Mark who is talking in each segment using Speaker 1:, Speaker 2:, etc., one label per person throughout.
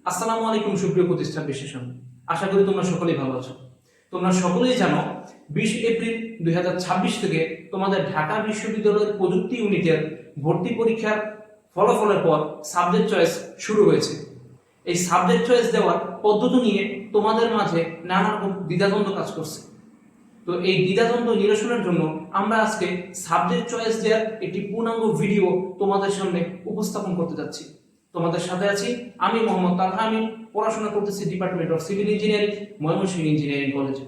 Speaker 1: আসসালামু আলাইকুম সুপ্রিয় প্রতিষ্ঠান বিশেষজ্ঞ, আশা করি তোমরা সকলেই ভালো আছো। তোমরা সকলেই জানো 20 এপ্রিল 2026 থেকে তোমাদের ঢাকা বিশ্ববিদ্যালয়ের প্রযুক্তি ইউনিটের ভর্তি পরীক্ষার ফলাফলের পর সাবজেক্ট চয়েস শুরু হয়েছে। এই সাবজেক্ট চয়েস দেওয়ার পদ্ধতি নিয়ে তোমাদের মাঝে নানা রকম দ্বিধাদ্বন্দ্ব কাজ করছে। তো এই দ্বিধাদ্বন্দ্ব নিরসনের জন্য আমরা আজকে সাবজেক্ট চয়েস দেওয়ার একটি পূর্ণাঙ্গ ভিডিও তোমাদের সামনে উপস্থাপন করতে যাচ্ছি। তোমাদের সাথে আছি আমি মোহাম্মদ তালহা আমিন, পড়াশোনা করতেছি department of civil engineering, Mymensingh engineering কলেজে।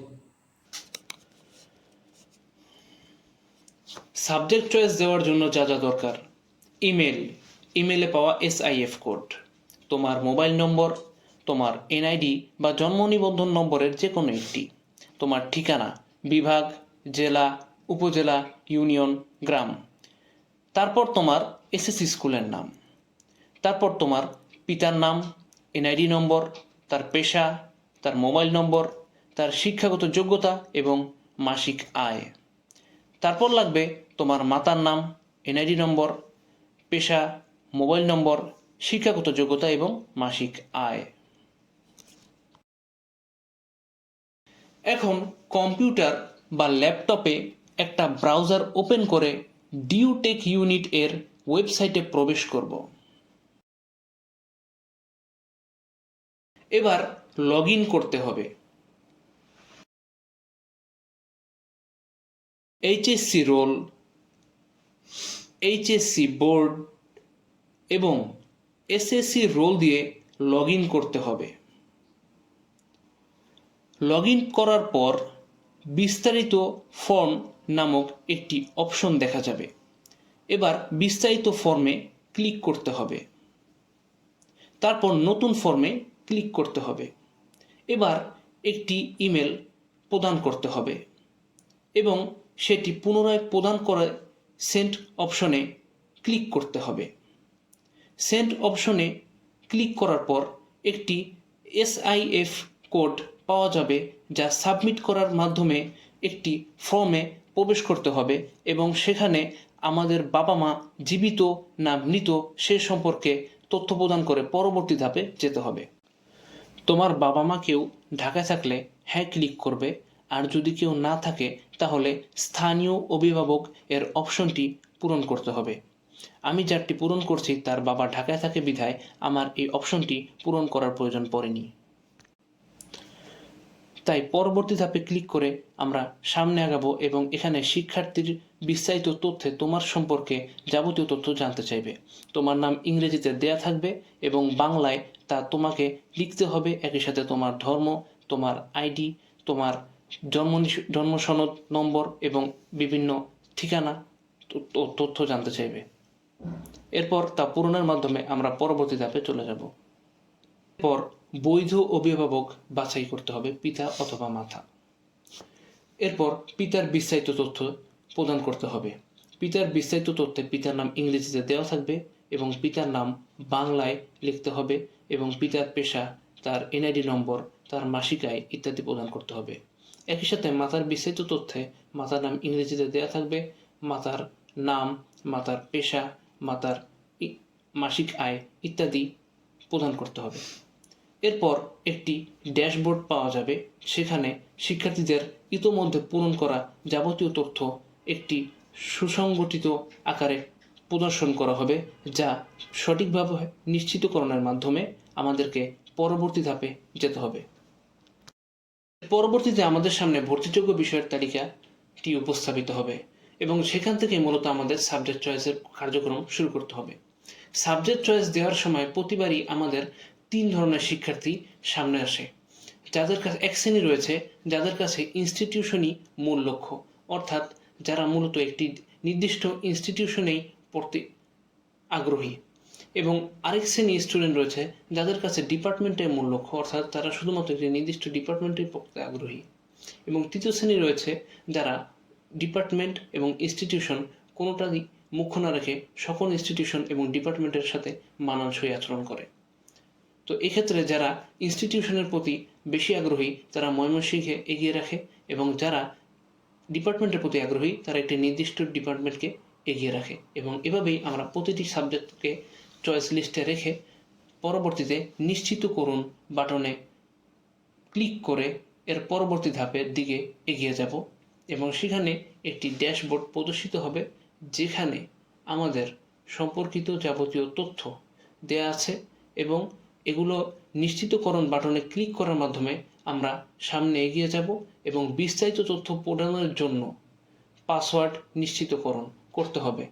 Speaker 1: সাবজেক্ট চয়েস দেওয়ার জন্য যা যা দরকার: ইমেলে পাওয়া SIF কোড, তোমার মোবাইল নম্বর, তোমার NID বা জন্ম নিবন্ধন নম্বরের যে কোনো একটি, তোমার ঠিকানা, বিভাগ, জেলা, উপজেলা, ইউনিয়ন, গ্রাম, তারপর তোমার SSC স্কুলের নাম, তারপর তোমার পিতার নাম, NID নম্বর, তার পেশা, তার মোবাইল নম্বর, তার শিক্ষাগত যোগ্যতা এবং মাসিক আয়। তারপর লাগবে তোমার মাতার নাম, NID নম্বর, পেশা, মোবাইল নম্বর, শিক্ষাগত যোগ্যতা এবং মাসিক আয়। এখন কম্পিউটার বা ল্যাপটপে একটা ব্রাউজার ওপেন করে ডিউটেক ইউনিট এর ওয়েবসাইটে প্রবেশ করব। এবার লগ ইন করতে হবে। HSC রোল, HSC বোর্ড এবং SSC রোল দিয়ে লগ ইন করতে হবে। লগ ইন করার পর বিস্তারিত ফর্ম নামক একটি অপশন দেখা যাবে। এবার বিস্তারিত ফর্মে ক্লিক করতে হবে, তারপর নতুন ফর্মে ক্লিক করতে হবে। এবার একটি ইমেল প্রদান করতে হবে এবং সেটি পুনরায় প্রদান করে সেন্ড অপশনে ক্লিক করতে হবে। সেন্ড অপশনে ক্লিক করার পর একটি SIF কোড পাওয়া যাবে, যা সাবমিট করার মাধ্যমে একটি ফর্মে প্রবেশ করতে হবে এবং সেখানে আমাদের বাবা মা জীবিত না মৃত সে সম্পর্কে তথ্য প্রদান করে পরবর্তী ধাপে যেতে হবে। তোমার বাবা মা কেউ ঢাকায় থাকলে হ্যাঁ ক্লিক করবে, আর যদি কেউ না থাকে তাহলে স্থানীয় অভিভাবক এর অপশনটি পূরণ করতে হবে। আমি যারটি পূরণ করছি তার বাবা ঢাকায় থাকে বিধায় আমার এই অপশনটি পূরণ করার প্রয়োজন পড়েনি। তাই পরবর্তী ধাপে ক্লিক করে আমরা সামনে আগাবো এবং এখানে শিক্ষার্থীর বিস্তারিত তথ্যে তোমার সম্পর্কে যাবতীয় তথ্য জানতে চাইবে। তোমার নাম ইংরেজিতে দেয়া থাকবে এবং বাংলায় তা তোমাকে লিখতে হবে। একই সাথে তোমার ধর্ম, তোমার ID, তোমার জন্ম সনদ নম্বর এবং বিভিন্ন ঠিকানা তথ্য জানতে চাইবে। এরপর তা পূরণের মাধ্যমে আমরা পরবর্তী ধাপে চলে যাব। এরপর বৈধ অভিভাবক বাছাই করতে হবে, পিতা অথবা মাতা। এরপর পিতার বিস্তারিত তথ্য প্রদান করতে হবে। পিতার বিস্তারিত তথ্যে পিতার নাম ইংরেজিতে দেওয়া থাকবে এবং পিতার নাম বাংলায় লিখতে হবে এবং পিতার পেশা, তার NID নম্বর, তার মাসিক আয় ইত্যাদি প্রদান করতে হবে। একই সাথে মাতার বিস্তারিত তথ্যে মাতার নাম ইংরেজিতে দেওয়া থাকবে, মাতার নাম, মাতার পেশা, মাতার মাসিক আয় ইত্যাদি প্রদান করতে হবে। এরপর একটি ড্যাশবোর্ড পাওয়া যাবে, সেখানে শিক্ষার্থীদের ইতোমধ্যে পূরণ করা যাবতীয় তথ্য একটি সুসংগঠিত আকারে প্রদর্শন করা হবে, যা সঠিকভাবে নিশ্চিতকরণের মাধ্যমে আমাদেরকে পরবর্তী ধাপে যেতে হবে। পরবর্তীতে আমাদের সামনে ভর্তিযোগ্য বিষয়ের তালিকাটি উপস্থাপিত হবে এবং সেখান থেকে মূলত আমাদের সাবজেক্ট চয়েসের কার্যক্রম শুরু করতে হবে। সাবজেক্ট চয়েস দেওয়ার সময় প্রতিবারই আমাদের 3 ধরনের শিক্ষার্থী সামনে আসে। যাদের কাছে এক শ্রেণী রয়েছে যাদের কাছে ইনস্টিটিউশনই মূল লক্ষ্য, অর্থাৎ যারা মূলত একটি নির্দিষ্ট ইনস্টিটিউশনেই পড়তে আগ্রহী, এবং আরেক শ্রেণী স্টুডেন্ট রয়েছে যাদের কাছে ডিপার্টমেন্টের মূল লক্ষ্য, অর্থাৎ তারা শুধুমাত্র একটি নির্দিষ্ট ডিপার্টমেন্টেই পড়তে আগ্রহী, এবং তৃতীয় শ্রেণী রয়েছে যারা ডিপার্টমেন্ট এবং ইনস্টিটিউশন কোনোটারই মুখ্য না রেখে সকল ইনস্টিটিউশন এবং ডিপার্টমেন্টের সাথে মানানসই আচরণ করে। তো এক্ষেত্রে যারা ইনস্টিটিউশনের প্রতি বেশি আগ্রহী তারা ময়মনসিংহকে এগিয়ে রাখে, এবং যারা ডিপার্টমেন্টের প্রতি আগ্রহী তারা একটি নির্দিষ্ট ডিপার্টমেন্টকে এগিয়ে রাখে, এবং এভাবেই আমরা প্রতিটি সাবজেক্টকে চয়েস লিস্টে রেখে পরবর্তীতে নিশ্চিত করুন বাটনে ক্লিক করে এর পরবর্তী ধাপের দিকে এগিয়ে যাব এবং সেখানে একটি ড্যাশবোর্ড প্রদর্শিত হবে, যেখানে আমাদের সম্পর্কিত যাবতীয় তথ্য দেয়া আছে এবং এগুলো নিশ্চিতকরণ বাটনে ক্লিক করার মাধ্যমে আমরা সামনে এগিয়ে যাব এবং বিস্তারিত তথ্য প্রদানের জন্য পাসওয়ার্ড নিশ্চিতকরণ করতে হবে।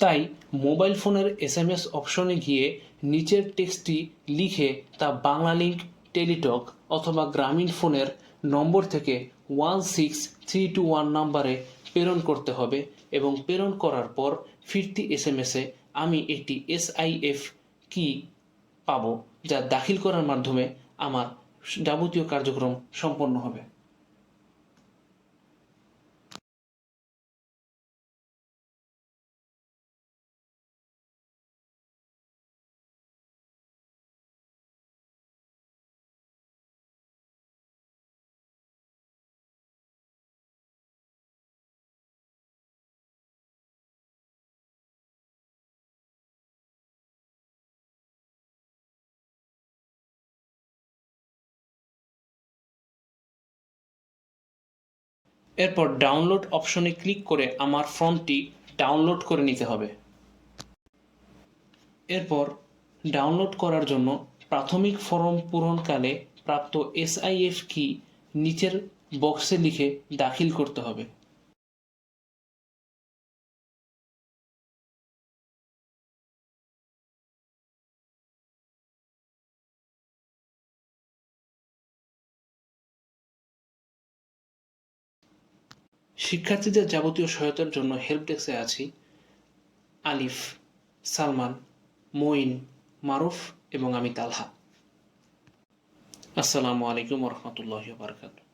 Speaker 1: তাই মোবাইল ফোনের SMS অপশনে গিয়ে নিচের টেক্সটটি লিখে তা বাংলালিংক, টেলিটক অথবা গ্রামীণ ফোনের নম্বর থেকে 16321 নম্বরে প্রেরণ করতে হবে এবং প্রেরণ করার পর ফিরতি SMS-এ আমি একটি SIF কি পাবো, যা দাখিল করার মাধ্যমে আমার যাবতীয় কার্যক্রম সম্পন্ন হবে। এরপর ডাউনলোড অপশনে ক্লিক করে আমার ফর্মটি ডাউনলোড করে নিতে হবে। এরপর ডাউনলোড করার জন্য প্রাথমিক ফর্ম পূরণকালে প্রাপ্ত SIF কি নিচের বক্সে লিখে দাখিল করতে হবে। শিক্ষার্থীদের যাবতীয় সহায়তার জন্য হেল্প ডেস্কে আছি আলিফ, সালমান, মঈন, মারুফ এবং আমি তালহা। আসসালামু আলাইকুম ওয়া রাহমাতুল্লাহি ওয়া বারাকাতুহু।